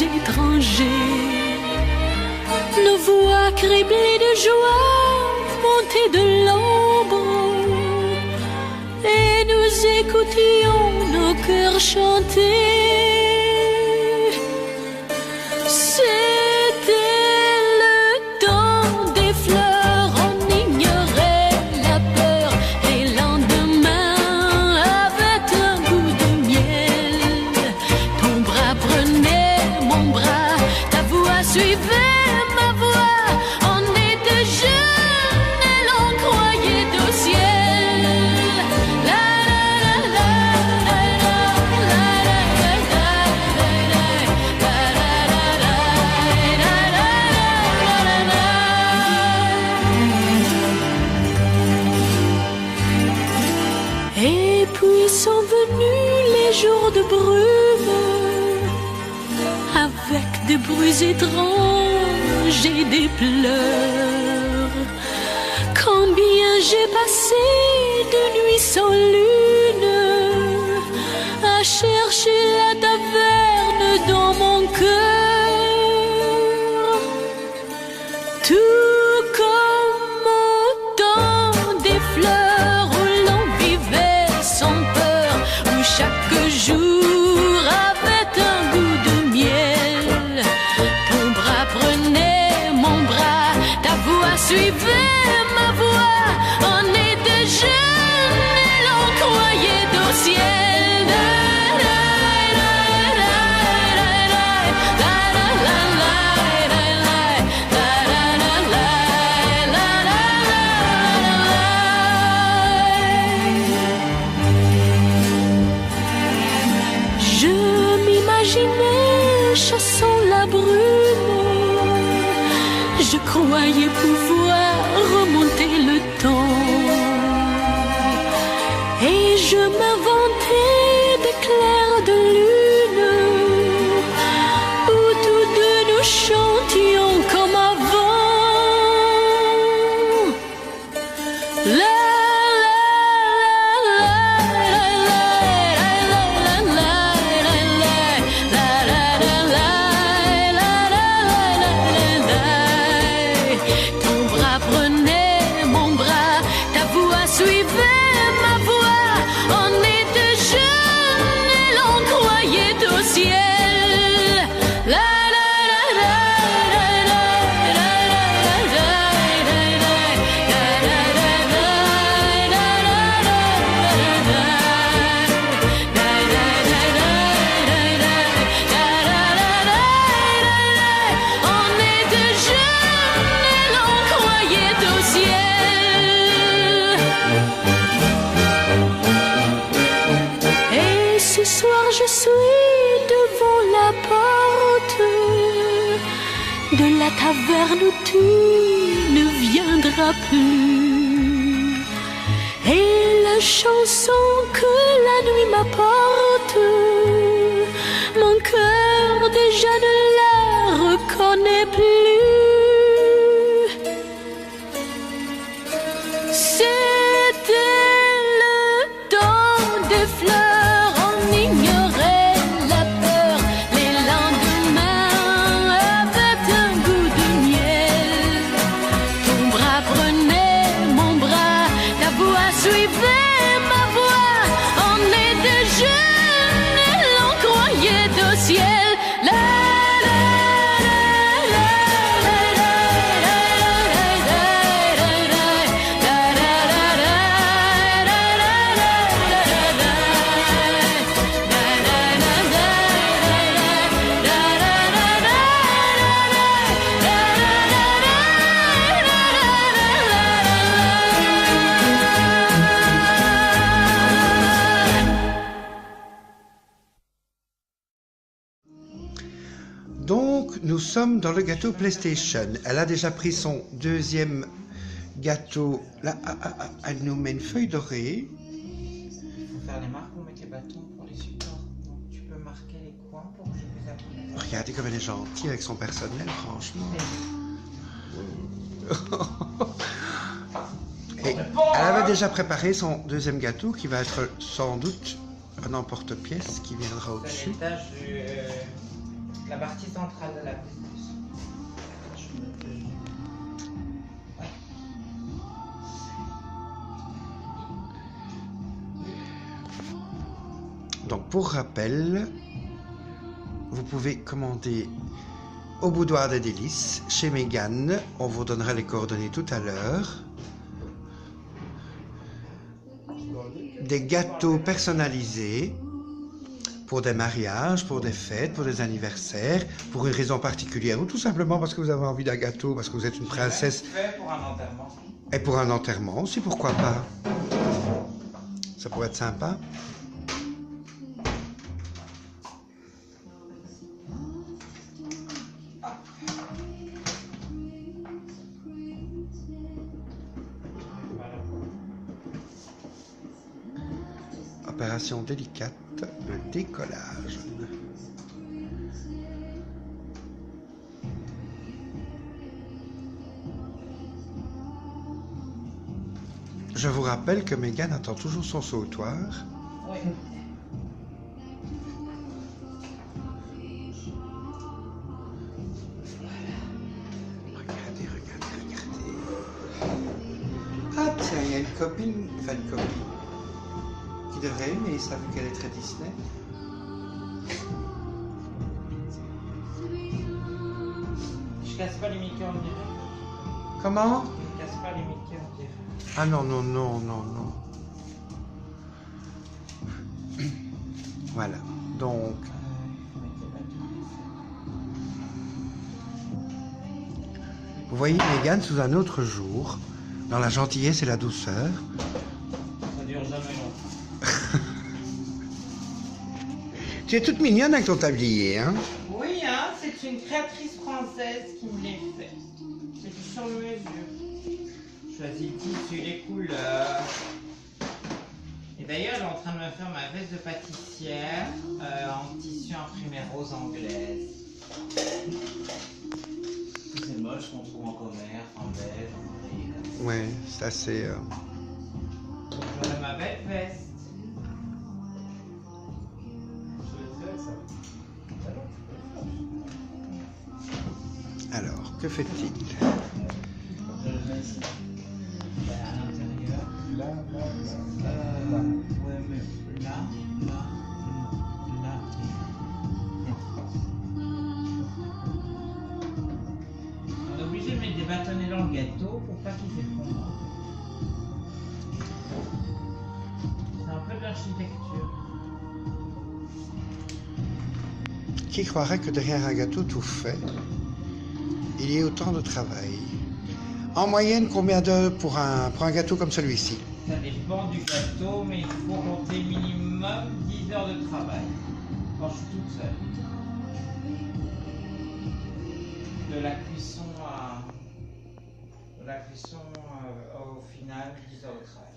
étrangers. Nos voix criblées de joie montaient de l'ombre et nous écoutions nos cœurs chanter. C'était le temps des fleurs, on ignorait la peur. Les lendemains avaient un goût de miel. Ton bras prenait mon bras, ta voix suivait ma voix. On était jeunes et l'on croyait au ciel. La la la la la la la la la. Et puis sont venus les jours de brume, avec des bruits étranges et des pleurs. Combien j'ai passé de nuits sans lune à chercher la taverne dans mon cœur. Tout comme au temps des fleurs où l'on vivait sans peur, où chaque jour avait un goût de miel. Ton bras prenait mon bras, ta voix suivait ma voix. On était jeunes et l'on croyait au ciel. Je m'imaginais chassant la brume, je croyais pouvoir remonter le temps. Et je m'inventais des clairs de lune où tous deux nous chantions comme avant. La ton bras prenait mon bras, ta voix suivait ma voix. On était jeunes et l'on croyait au ciel. La la la la la la la la on était jeunes et l'on croyait au ciel. Et ce soir je suis devant la porte de la taverne où tu ne viendras plus. Et la chanson que la nuit m'apporte, mon cœur déjà ne la reconnaît plus. C'était le temps des fleurs, on ignorait la peur. Les lendemains avaient un goût de miel. Ton bras prenait mon bras, ta voix suivait ma voix. On était jeunes et l'on croyait au ciel. La la la la la la la Donc, nous sommes dans le gâteau PlayStation. Elle a déjà pris son deuxième gâteau. Là, elle nous met une feuille dorée. Il faut faire les marques, vous mettez les bâtons pour les supports. Donc tu peux marquer les coins pour que je vous apprenne. Regardez comme elle est gentille avec son personnel, franchement. Et elle avait déjà préparé son deuxième gâteau qui va être sans doute un emporte-pièce qui viendra C'est au-dessus. l'étage de La partie centrale de la PlayStation. Donc pour rappel, vous pouvez commander au Boudoir des Délices chez Mégane. On vous donnera les coordonnées tout à l'heure. Des gâteaux personnalisés pour des mariages, pour des fêtes, pour des anniversaires, pour une raison particulière ou tout simplement parce que vous avez envie d'un gâteau, parce que vous êtes une princesse. Fait pour un enterrement. Et pour un enterrement aussi, pourquoi pas? Ça pourrait être sympa. Opération délicate, le décollage. Je vous rappelle que Mégane attend toujours son sautoir. Oui. Regardez. Ah tiens, il y a une copine, enfin une copine, qui devrait aimer ça vu qu'elle est très Disney. Je casse pas les Mickey en direct. Comment? Je casse pas les Mickey en direct. Ah non. Voilà, donc vous voyez Mégane sous un autre jour, dans la gentillesse et la douceur. Ça dure jamais longtemps. Tu es toute mignonne avec ton tablier, hein? Oui, hein, c'est une créatrice française qui me l'est fait. C'est du sur mesure. Choisis le tissu, les couleurs. Et d'ailleurs, elle est en train de me faire ma veste de pâtissière en tissu imprimé rose anglaise. C'est moche qu'on trouve en commerce, en beige, en gris. Comme ça. Ouais, c'est assez... Donc, voilà ma belle veste. Alors, que fait-il? Je le mets ici. À l'intérieur. Ouais, mais là. On est obligé de mettre des bâtonnets dans le gâteau pour pas qu'ils s'effondrent. C'est un peu de l'architecture. Qui croirait que derrière un gâteau tout fait, il y ait autant de travail? En moyenne, combien d'heures pour un gâteau comme celui-ci? Ça dépend du gâteau, mais il faut compter minimum 10 heures de travail. Quand je suis toute seule. De la cuisson au final, 10 heures de travail.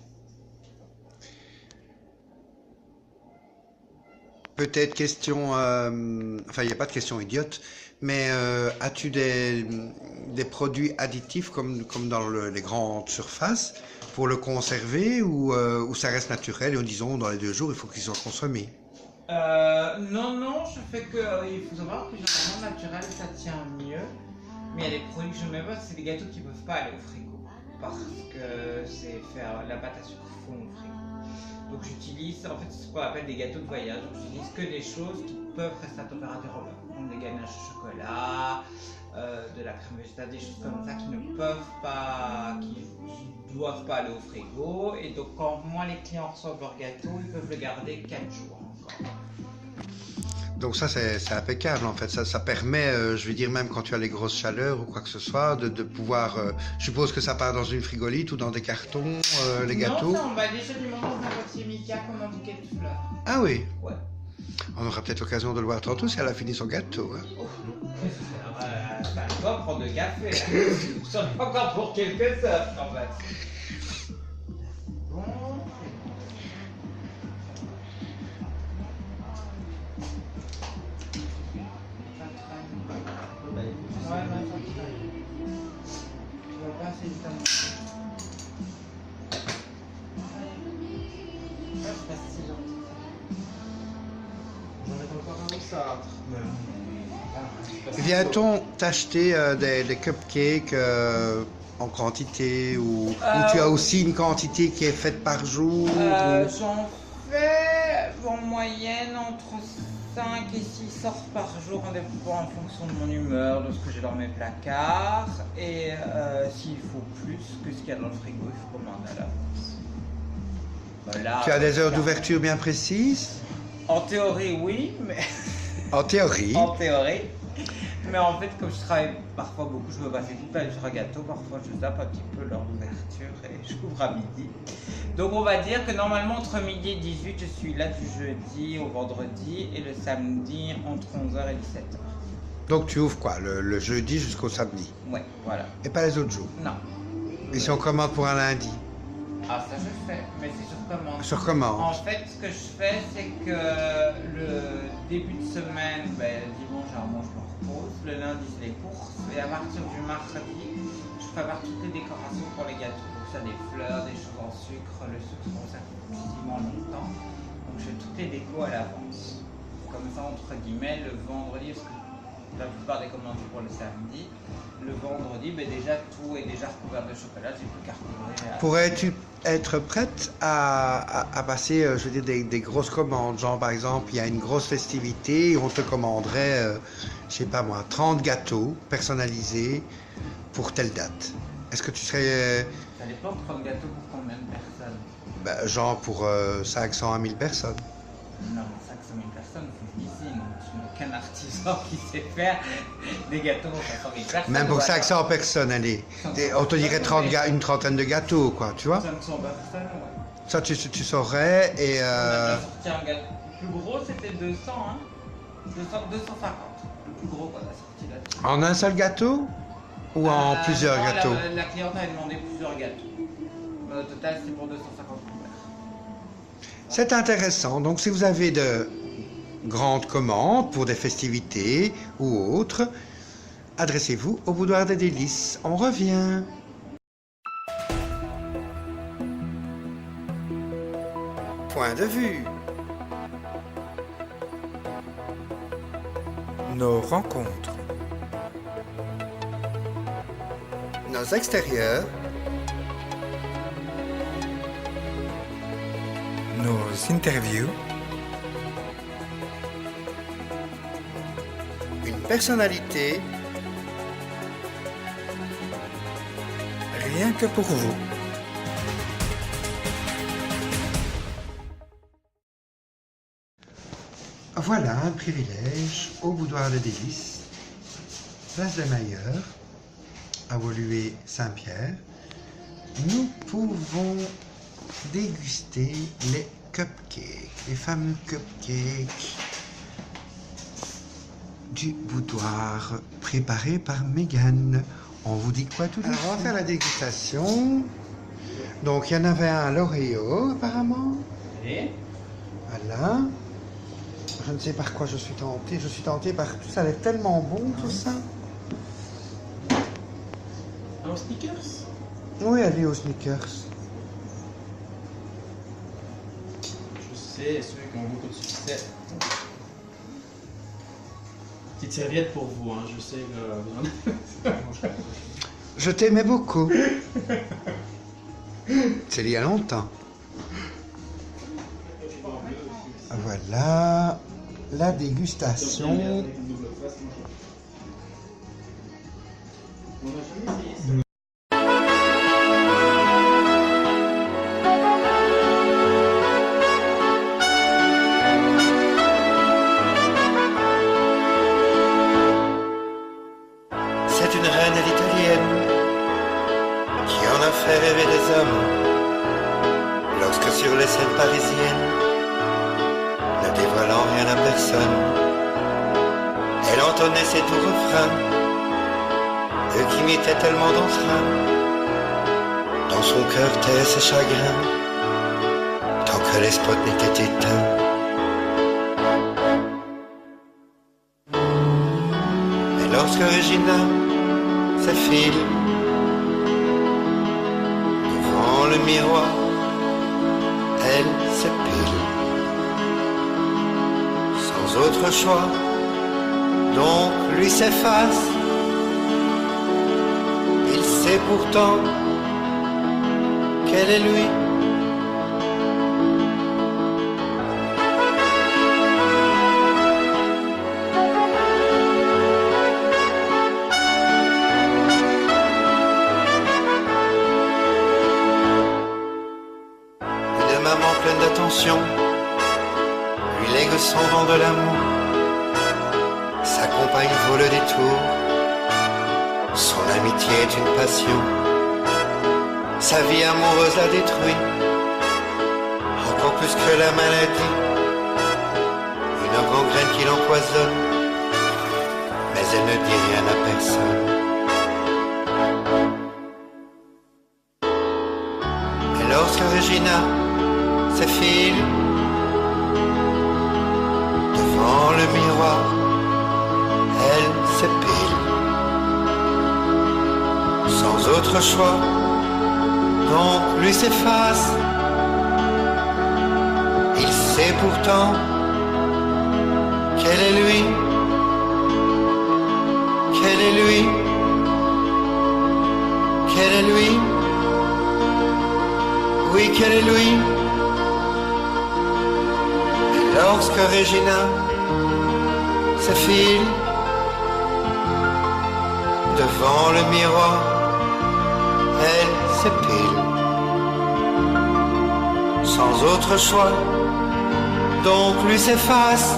Peut-être question... enfin, il n'y a pas de question idiote, mais as-tu des produits additifs comme dans les grandes surfaces pour le conserver ou ça reste naturel et disons dans les 2 jours il faut qu'il soit consommé? Non, je fais que... il faut savoir que généralement naturel ça tient mieux. Mais il y a des produits que je mets pas, c'est des gâteaux qui ne peuvent pas aller au frigo. Parce que c'est faire la pâte à sucre fond au frigo. Donc j'utilise, en fait, ce qu'on appelle des gâteaux de voyage. Donc j'utilise que des choses qui peuvent rester à température ambiante. Comme des ganaches au chocolat, de la crème végétale, des choses comme ça qui ne peuvent pas, qui doivent pas aller au frigo. Et donc quand moi les clients reçoivent leur gâteau, ils peuvent le garder 4 jours encore. Donc ça c'est impeccable en fait, ça permet, je veux dire même quand tu as les grosses chaleurs ou quoi que ce soit, de pouvoir, je suppose que ça part dans une frigolite ou dans des cartons, les gâteaux? Non, ça on va déjà du moment dans un boîtier Mika comme un bouquet de fleurs. Ah oui? Ouais. On aura peut-être l'occasion de le voir tantôt si elle a fini son gâteau. Hein. Ça va prendre de café. J'en ai encore pour quelques heures en fait. Bon. Ouais, je vois pas assez de temps. Je sais pas si c'est gentil. J'en ai encore un au centre. Ah. Vient-on t'acheter des cupcakes en quantité ou tu as aussi une quantité qui est faite par jour J'en fais en moyenne entre 5 et 6 sortes par jour, en fonction de mon humeur, de ce que j'ai dans mes placards. Et s'il faut plus que ce qu'il y a dans le frigo, il faut commander à l'avance. Voilà, Tu as des heures d'ouverture bien précises? En théorie, oui, mais... En théorie. En théorie. Mais en fait, comme je travaille parfois beaucoup, je me passe toute la sur un gâteau, parfois je zappe un petit peu l'heure d'ouverture et je couvre à midi. Donc on va dire que normalement entre midi et 18, je suis là du jeudi au vendredi et le samedi entre 11h et 17h. Donc tu ouvres quoi, le jeudi jusqu'au samedi? Ouais, voilà. Et pas les autres jours? Non. Et si on commande pour un lundi? Ah, ça je fais, mais c'est sur commande. Sur commande? En fait, ce que je fais, c'est que le début de semaine, le dimanche, généralement, je me repose. Le lundi, c'est les courses. Et à partir du mardi, je prépare toutes les décorations pour les gâteaux. Donc, ça, des fleurs, des choses en sucre. Le sucre, on ça quasiment longtemps. Donc, je fais toutes les décos à l'avance. Comme ça, entre guillemets, le vendredi, parce que la plupart des commandes sont pour le samedi. Le vendredi, déjà tout est déjà recouvert de chocolat, j'ai plus qu'à recouvrir. Pourrais-tu être prête à passer, je veux dire, des grosses commandes? Genre, par exemple, il y a une grosse festivité et on te commanderait, je sais pas moi, 30 gâteaux personnalisés pour telle date. Est-ce que tu serais... Ça dépend de 30 gâteaux pour combien de personnes? Genre pour 500 à 1000 personnes. Non, 500 000 personnes, c'est difficile. Je n'ai aucun artisan qui sait faire des gâteaux pour 500 000 personnes. Même pour voilà. 500 personnes, allez. On te dirait 30 une trentaine de gâteaux, quoi, tu vois? 500 personnes, ouais. Ça, tu saurais et... On a déjà sorti un gâteau. Le plus gros, c'était 200, hein. 250. Le plus gros qu'on a sorti là-dessus. En un seul gâteau? Ou en plusieurs non, gâteaux? La cliente avait demandé plusieurs gâteaux. Mais au total, c'est pour 250 couverts. C'est intéressant. Donc, si vous avez de grandes commandes pour des festivités ou autres, adressez-vous au Boudoir des Délices. On revient. Point de vue. Nos rencontres. Nos extérieurs. Nos interviews. Une personnalité. Rien que pour vous. Voilà un privilège au Boudoir des Délices, place des Mailleurs, à Woluwe-Saint-Pierre. Nous pouvons déguster les cupcakes, les fameux cupcakes du boudoir préparés par Mégane. On vous dit quoi tout de suite? Alors, on va faire la dégustation. Donc, il y en avait un à l'Oreo, apparemment. Et Voilà. Je ne sais par quoi je suis tenté. Je suis tenté par tout ça. A l'air tellement bon, tout ça. Un sneakers? Oui, allez aux Snickers. Je sais, ceux qui ont beaucoup de succès. Petite serviette pour vous, hein. Je sais que vous en avez. Je t'aimais beaucoup. C'est il y a longtemps. Voilà la dégustation. C'est une reine italienne qui en a fait rêver des hommes lorsque sur les scènes parisiennes, ne dévoilant rien à personne, elle entonnait ses doux refrains, eux qui mettaient tellement d'entrain. Dans son cœur taisait ses chagrins, tant que les spots n'étaient éteints. Mais lorsque Regina s'effile devant le miroir, elle s'épile sans autre choix donc lui s'efface. Il sait pourtant qu'elle est lui. Une maman pleine d'attention lui lègue son vent de l'amour. Sa compagne vaut le détour. Son amitié est une passion. Sa vie amoureuse la détruit. Encore plus que la maladie. Une gangrène qui l'empoisonne. Mais elle ne dit rien à personne. Et lorsque Regina s'effile devant le miroir, elle s'épile. Sans autre choix, donc lui s'efface. Il sait pourtant qu'elle est lui, qu'elle est lui, qu'elle est lui, oui qu'elle est lui. Et lorsque Regina s'effile devant le miroir, elle s'épile. Sans autre choix, donc lui s'efface.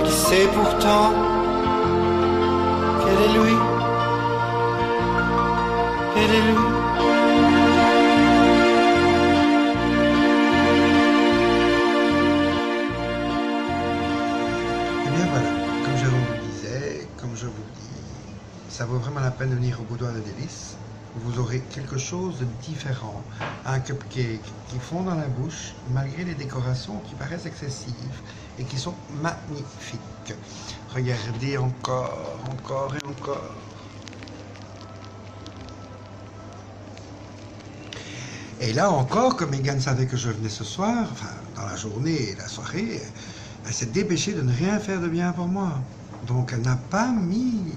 Il sait pourtant qu'elle est lui, qu'elle est lui. Eh bien voilà, comme je vous le disais, comme je vous le dis, ça vaut vraiment la peine de venir au Boudoir des Délices. Vous aurez quelque chose de différent, un cupcake qui fond dans la bouche malgré les décorations qui paraissent excessives et qui sont magnifiques. Regardez encore, encore et encore. Et là encore, comme Megan savait que je venais ce soir, enfin dans la journée et la soirée, elle s'est dépêchée de ne rien faire de bien pour moi. Donc elle n'a pas mis,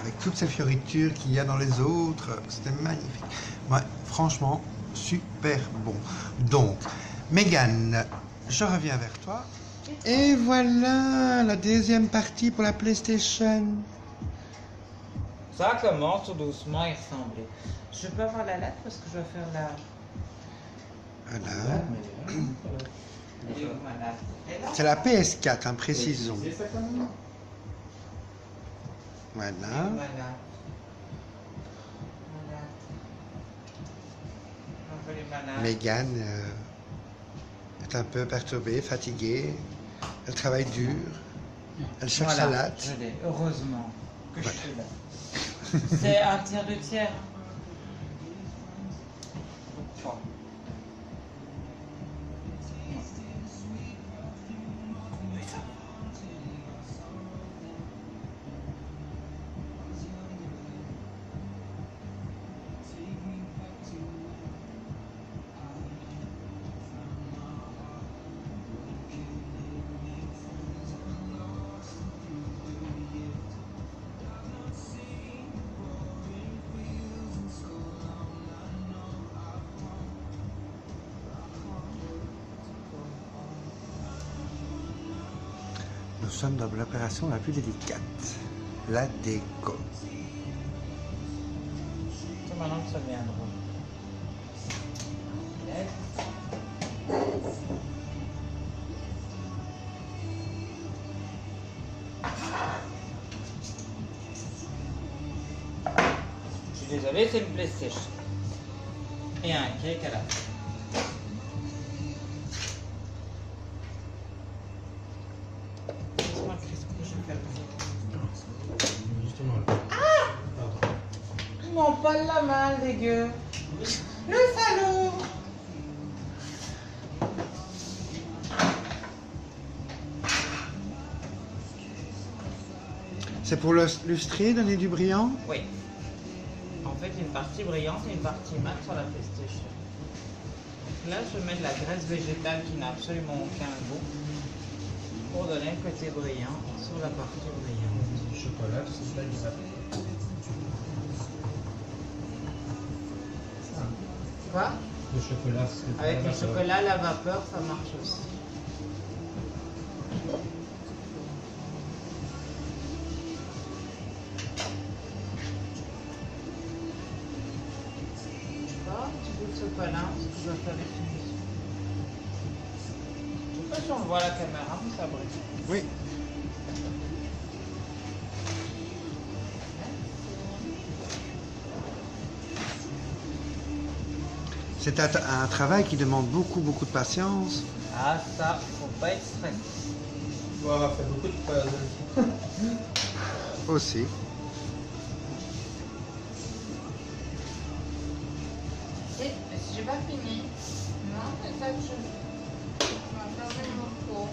avec toutes ces fioritures qu'il y a dans les autres, c'était magnifique. Ouais, franchement, super bon. Donc, Megan, je reviens vers toi. Et voilà la deuxième partie pour la PlayStation. Ça commence tout doucement à y ressembler. Je peux avoir la lettre parce que je vais faire la... Voilà. Et où ma lettre? Elle est là. C'est la PS4, hein, précisons. C'est ça quand même. Voilà. Voilà. Voilà. Envoyez ma lettre. Megan est un peu perturbée, fatiguée. Elle travaille dur. Elle cherche sa Voilà, latte. je l'ai. Heureusement que Voilà. je suis là. C'est un tiers de tiers. Oh. Oui, ça. Nous sommes dans l'opération la plus délicate, la déco. C'est maintenant que ça viendra. Je suis désolé, c'est une PlayStation. Et un cake à la fin. Laisse-moi, Chris, je vais faire le Justement. Pardon. Ils m'ont pas la main, dégueu. Le salaud. C'est pour lustrer, donner du brillant? Oui. En fait, il y a une partie brillante et une partie mat sur la PlayStation. Donc là, je mets de la graisse végétale qui n'a absolument aucun goût. pour donner le côté brillant sur la partie brillante. Du chocolat, c'est ça, exactement. Quoi? Le chocolat, c'est Avec le chocolat, la vapeur, ça marche aussi. Un petit bout de chocolat, parce que je vais faire les finitions. Je sais pas si on voit la caméra, mais ça brille. Oui. C'est un travail qui demande beaucoup de patience. Ah ça, faut pas être stressé. On va faire beaucoup de puzzles. Aussi. Et si j'ai pas fini, non, c'est ça que je vais fermer mon pot.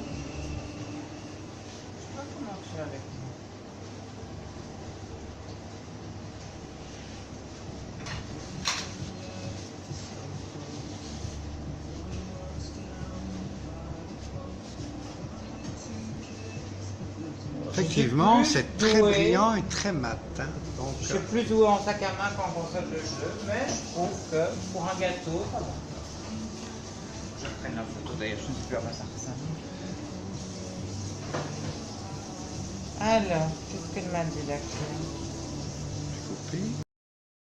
Je sais pas comment je fais avec ça. Effectivement, Je suis c'est plus très doué. brillant et très mat. Hein. Donc, Je suis plus doué en sac à main qu'en console de jeu, mais je trouve que pour un gâteau, ça va. Je prenne la photo d'ailleurs, je ne sais plus à quoi ça ressemble. Alors, qu'est-ce qu'elle m'a dit là, Claire? coupé.